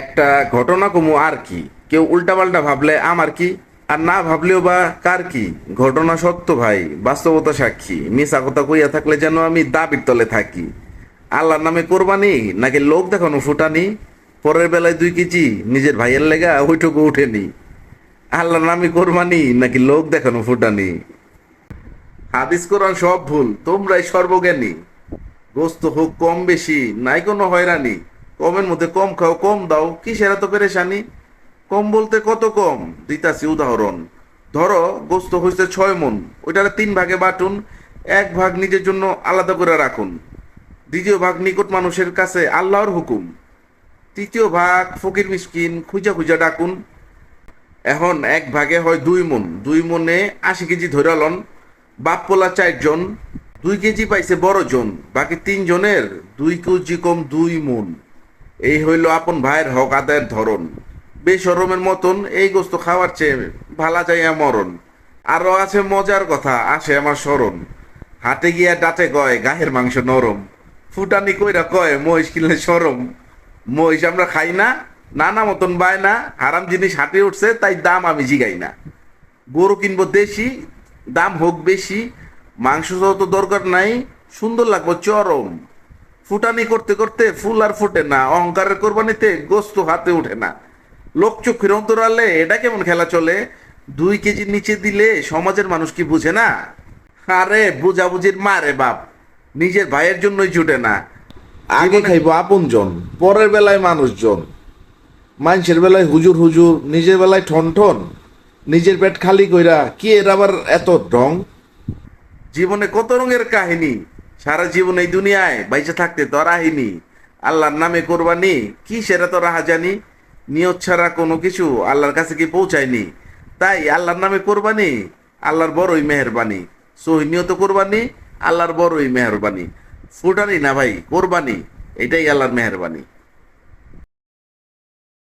একটা ঘটনা কমু আর কি, কেউ উল্টাপাল্টা ভাবলে আমার কি, আর না ভাবলেও বা কার কি। ঘটনা সত্য ভাই, বাস্তবতা সাক্ষী, মিছা কথা কইয়া থাকলে যেন আমি দাবির তলে থাকি। আল্লাহর নামে কোরবানি নাকি লোক দেখানো ফুটানি, পরের বেলায় 2 কেজি নিজের ভাইয়ের লেগা ওইটুকু উঠেনি। আল্লাহর নামে কোরবানি নাকি লোক দেখানো ফুটানি। হাদিস কোরআন সব ভুল, তোমরাই সর্বজ্ঞানী। গোস্ত হোক কম বেশি নাই কোনো হয়রানি, কমের মধ্যে কম খাও কম দাও কিসের এত পেরেশানি। কম বলতে কত কম, দিতাছি উদাহরণ। ধরো গোস্ত হইছে 6 মণ, ওইটারে 3 ভাগে বাটুন। 1 ভাগ নিজের জন্য আলাদা করে রাখুন, দ্বিতীয় ভাগ নিকট মানুষের কাছে আল্লাহর হুকুম, তৃতীয় ভাগ ফকির মিসকিন খুঁজা খুঁজা ডাকুন। এখন 1 ভাগে হয় 2 মণ, 2 মণে 80 কেজি ধরে লন। বাপ পোলা 4 জন, 2 কেজি পাইছে বড় জন, বাকি 3 জনের 2 কেজি কম 2 মণ। এই হইল আপন ভাইয়ের হক আদায়ের ধরন। বেশরমের মতন এই গোস্ত খাওয়ার চেয়ে ভালা যাইয়া মরণ। আরো আছে মজার কথা আসে আমার স্মরণ। হাটে গিয়া ডাটে কয় গাহের মাংস নরম, ফুটানি কইরা কয় মহিষ কিনলে সরম। মহিষ আমরা খাই না, নানা মতন বায় না, হারাম জিনিস হাটে উঠছে তাই দাম আমি জিগাই না। গরু কিনবো দেশি, দাম হোক বেশি, মাংস যত দরকার নাই, সুন্দর লাগবো চরম। ফুটানি করতে করতে ফুল আর ফোটে না, অহংকারের কোরবানিতে গোস্ত হাতে ওঠে না। লোকচক্ষুর অন্তরালে এটা কেমন খেলা চলে, 2 কেজির নিচে দিলে সমাজের মানুষ কি বুঝে না। আরে বুঝাবুঝির মারে বাপ, নিজের ভাইয়ের জন্যই জুটে না। আগে খাইবো আপনজন, পরের বেলায় মানুষজন। মানুষের বেলায় হুজুর হুজুর, নিজের বেলায় ঠন ঠন। নিজের পেট খালি কইরা কি এর আবার এত ঢং। জীবনে কত রঙের কাহিনী, সারা জীবন এই দুনিয়ায় বাইচে থাকতে তো রাহিনী। আল্লাহর নামে কোরবানি কি সেটা তো রাহা জানি, নিয়ত ছাড়া কোনো কিছু আল্লাহর কাছে কি পৌঁছায়নি। তাই আল্লাহর নামে কোরবানি আল্লাহর বড়ই মেহেরবানি। সহি নিয়ত কোরবানি আল্লাহর বড়ই মেহেরবানি। ফুটানি না ভাই কোরবানি, এটাই আল্লাহর মেহেরবানি।